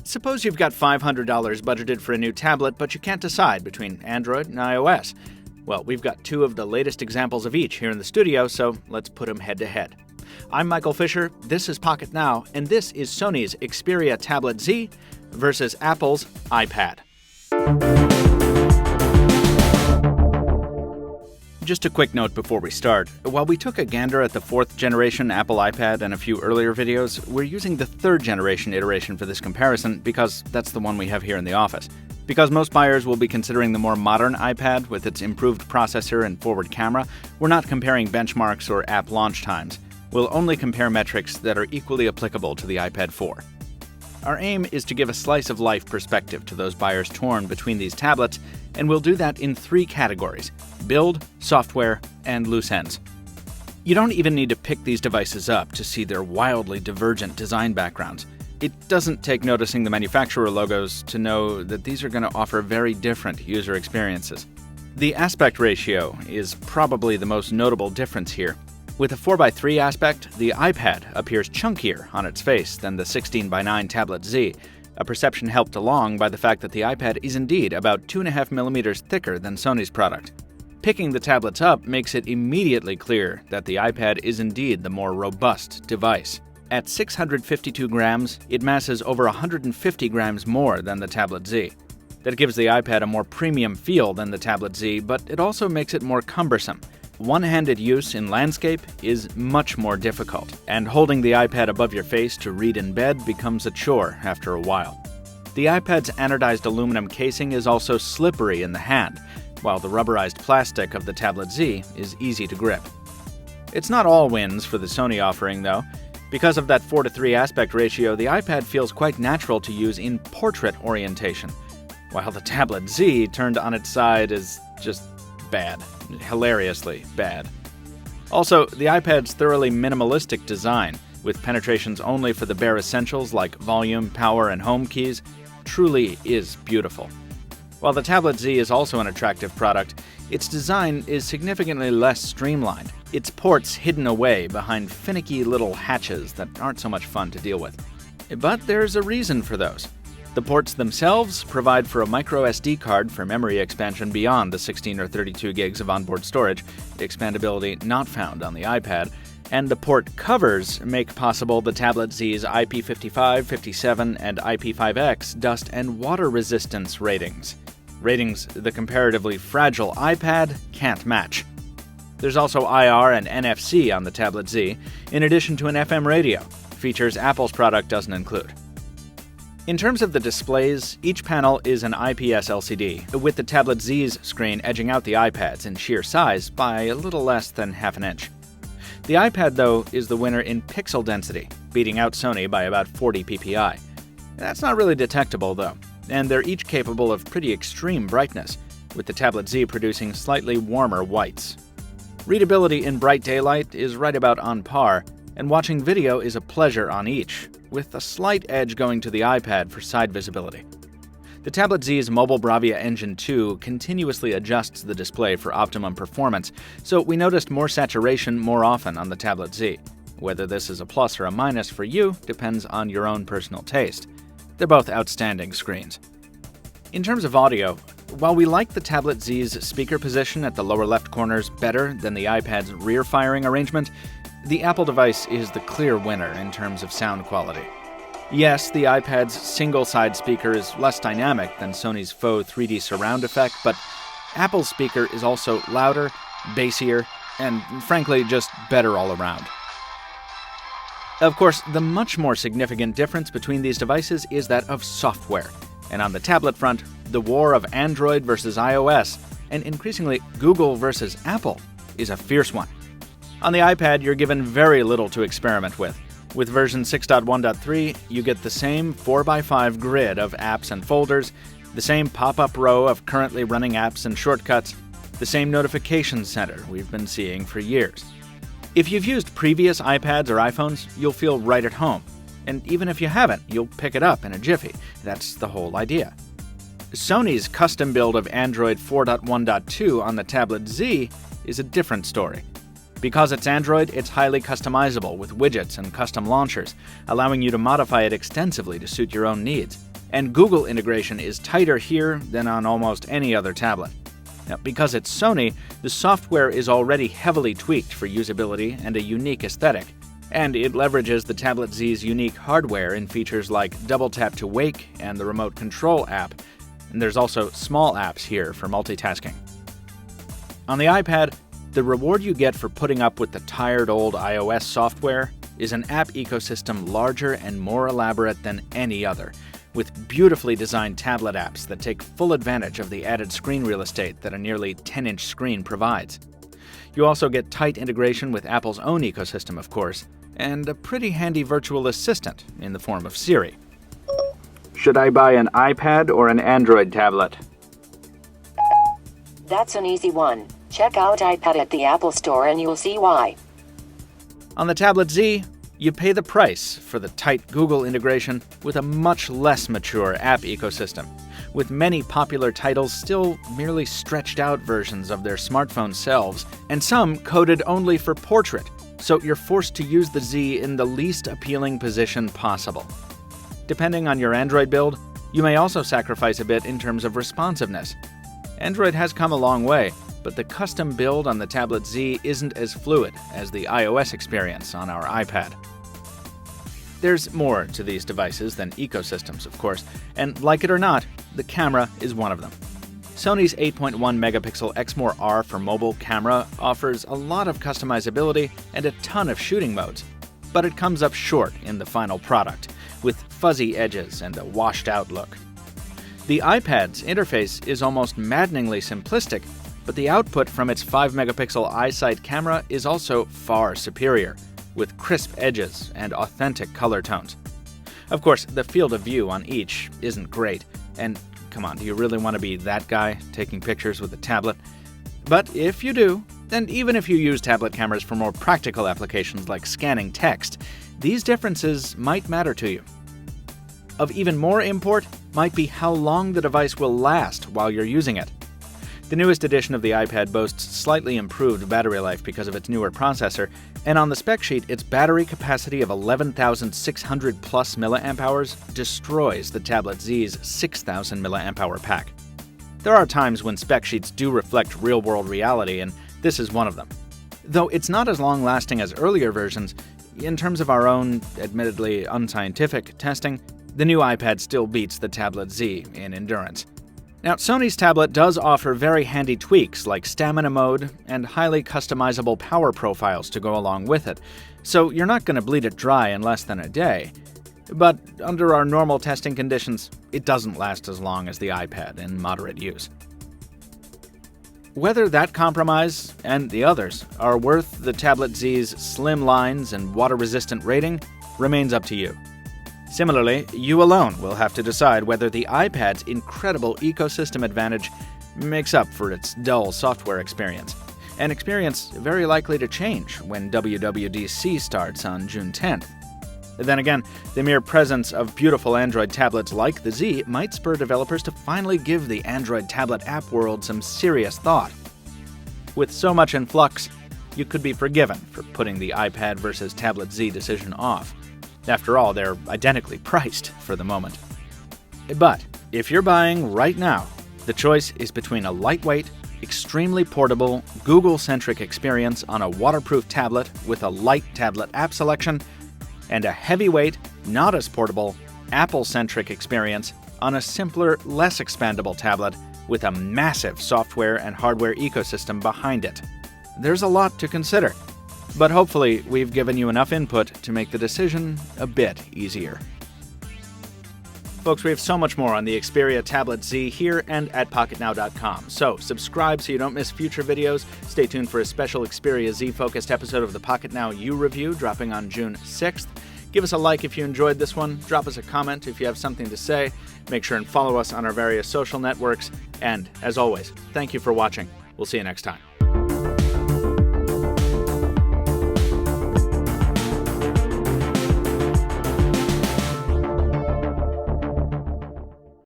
Suppose you've got $500 budgeted for a new tablet, but you can't decide between Android and iOS. Well, we've got two of the latest examples of each here in the studio, so let's put them head to head. I'm Michael Fisher, this is Pocket Now, and this is Sony's Xperia Tablet Z versus Apple's iPad. Just a quick note before we start. While we took a gander at the 4th generation Apple iPad and a few earlier videos, we're using the 3rd generation iteration for this comparison because that's the one we have here in the office. Because most buyers will be considering the more modern iPad with its improved processor and forward camera, we're not comparing benchmarks or app launch times. We'll only compare metrics that are equally applicable to the iPad 4. Our aim is to give a slice-of-life perspective to those buyers torn between these tablets, and we'll do that in 3 categories: build, software, and loose ends. You don't even need to pick these devices up to see their wildly divergent design backgrounds. It doesn't take noticing the manufacturer logos to know that these are going to offer very different user experiences. The aspect ratio is probably the most notable difference here. With a 4:3 aspect, the iPad appears chunkier on its face than the 16:9 Tablet Z, a perception helped along by the fact that the iPad is indeed about 2.5 millimeters thicker than Sony's product. Picking the tablets up makes it immediately clear that the iPad is indeed the more robust device. At 652 grams, it masses over 150 grams more than the Tablet Z. That gives the iPad a more premium feel than the Tablet Z, but it also makes it more cumbersome. One-handed use in landscape is much more difficult, and holding the iPad above your face to read in bed becomes a chore after a while. The iPad's anodized aluminum casing is also slippery in the hand, while the rubberized plastic of the Tablet Z is easy to grip. It's not all wins for the Sony offering, though. Because of that 4:3 aspect ratio, the iPad feels quite natural to use in portrait orientation, while the Tablet Z turned on its side is just bad. Hilariously bad. Also, the iPad's thoroughly minimalistic design, with penetrations only for the bare essentials like volume, power, and home keys, truly is beautiful. While the Tablet Z is also an attractive product, its design is significantly less streamlined, its ports hidden away behind finicky little hatches that aren't so much fun to deal with. But there's a reason for those. The ports themselves provide for a micro SD card for memory expansion beyond the 16 or 32 gigs of onboard storage, expandability not found on the iPad, and the port covers make possible the Tablet Z's IP55, 57, and IP5X dust and water resistance ratings. Ratings the comparatively fragile iPad can't match. There's also IR and NFC on the Tablet Z, in addition to an FM radio, features Apple's product doesn't include. In terms of the displays, each panel is an IPS LCD, with the Tablet Z's screen edging out the iPad's in sheer size by a little less than half an inch. The iPad, though, is the winner in pixel density, beating out Sony by about 40 ppi. That's not really detectable, though, and they're each capable of pretty extreme brightness, with the Tablet Z producing slightly warmer whites. Readability in bright daylight is right about on par, and watching video is a pleasure on each, with a slight edge going to the iPad for side visibility. The Tablet Z's Mobile BRAVIA Engine 2 continuously adjusts the display for optimum performance, so we noticed more saturation more often on the Tablet Z. Whether this is a plus or a minus for you depends on your own personal taste. They're both outstanding screens. In terms of audio, while we like the Tablet Z's speaker position at the lower left corners better than the iPad's rear firing arrangement, the Apple device is the clear winner in terms of sound quality. Yes, the iPad's single-side speaker is less dynamic than Sony's faux 3D surround effect, but Apple's speaker is also louder, bassier, and frankly just better all around. Of course, the much more significant difference between these devices is that of software. And on the tablet front, the war of Android versus iOS, and increasingly Google versus Apple, is a fierce one. On the iPad, you're given very little to experiment with. With version 6.1.3, you get the same 4x5 grid of apps and folders, the same pop-up row of currently running apps and shortcuts, the same notification center we've been seeing for years. If you've used previous iPads or iPhones, you'll feel right at home. And even if you haven't, you'll pick it up in a jiffy. That's the whole idea. Sony's custom build of Android 4.1.2 on the Tablet Z is a different story. Because it's Android, it's highly customizable with widgets and custom launchers, allowing you to modify it extensively to suit your own needs. and Google integration is tighter here than on almost any other tablet. Now, because it's Sony, the software is already heavily tweaked for usability and a unique aesthetic, and it leverages the Tablet Z's unique hardware in features like Double Tap to Wake and the Remote Control app, and there's also small apps here for multitasking. On the iPad, the reward you get for putting up with the tired old iOS software is an app ecosystem larger and more elaborate than any other, with beautifully designed tablet apps that take full advantage of the added screen real estate that a nearly 10-inch screen provides. You also get tight integration with Apple's own ecosystem, of course, and a pretty handy virtual assistant in the form of Siri. Should I buy an iPad or an Android tablet? That's an easy one. Check out iPad at the Apple Store and you'll see why. On the Tablet Z, you pay the price for the tight Google integration with a much less mature app ecosystem, with many popular titles still merely stretched out versions of their smartphone selves, and some coded only for portrait, so you're forced to use the Z in the least appealing position possible. Depending on your Android build, you may also sacrifice a bit in terms of responsiveness. Android has come a long way, but the custom build on the Tablet Z isn't as fluid as the iOS experience on our iPad. There's more to these devices than ecosystems, of course, and like it or not, the camera is one of them. Sony's 8.1 megapixel Exmor-R for mobile camera offers a lot of customizability and a ton of shooting modes, but it comes up short in the final product, with fuzzy edges and a washed-out look. The iPad's interface is almost maddeningly simplistic, but the output from its 5-megapixel iSight camera is also far superior, with crisp edges and authentic color tones. Of course, the field of view on each isn't great, and come on, do you really want to be that guy taking pictures with a tablet? But if you do, and even if you use tablet cameras for more practical applications like scanning text, these differences might matter to you. Of even more import might be how long the device will last while you're using it. The newest edition of the iPad boasts slightly improved battery life because of its newer processor, and on the spec sheet, its battery capacity of 11,600 plus mAh destroys the Tablet Z's 6,000 mAh pack. There are times when spec sheets do reflect real-world reality, and this is one of them. Though it's not as long-lasting as earlier versions, in terms of our own, admittedly unscientific, testing, the new iPad still beats the Tablet Z in endurance. Now, Sony's tablet does offer very handy tweaks like stamina mode and highly customizable power profiles to go along with it, so you're not going to bleed it dry in less than a day. But under our normal testing conditions, it doesn't last as long as the iPad in moderate use. Whether that compromise, and the others, are worth the Tablet Z's slim lines and water-resistant rating remains up to you. Similarly, you alone will have to decide whether the iPad's incredible ecosystem advantage makes up for its dull software experience, an experience very likely to change when WWDC starts on June 10th. Then again, the mere presence of beautiful Android tablets like the Z might spur developers to finally give the Android tablet app world some serious thought. With so much in flux, you could be forgiven for putting the iPad versus Tablet Z decision off. After all, they're identically priced for the moment. But if you're buying right now, the choice is between a lightweight, extremely portable, Google-centric experience on a waterproof tablet with a light tablet app selection, and a heavyweight, not as portable, Apple-centric experience on a simpler, less expandable tablet with a massive software and hardware ecosystem behind it. There's a lot to consider, but hopefully we've given you enough input to make the decision a bit easier. Folks, we have so much more on the Xperia Tablet Z here and at PocketNow.com. So subscribe so you don't miss future videos. Stay tuned for a special Xperia Z-focused episode of the Pocket Now U review dropping on June 6th. Give us a like if you enjoyed this one. Drop us a comment if you have something to say. Make sure and follow us on our various social networks. And, as always, thank you for watching. We'll see you next time.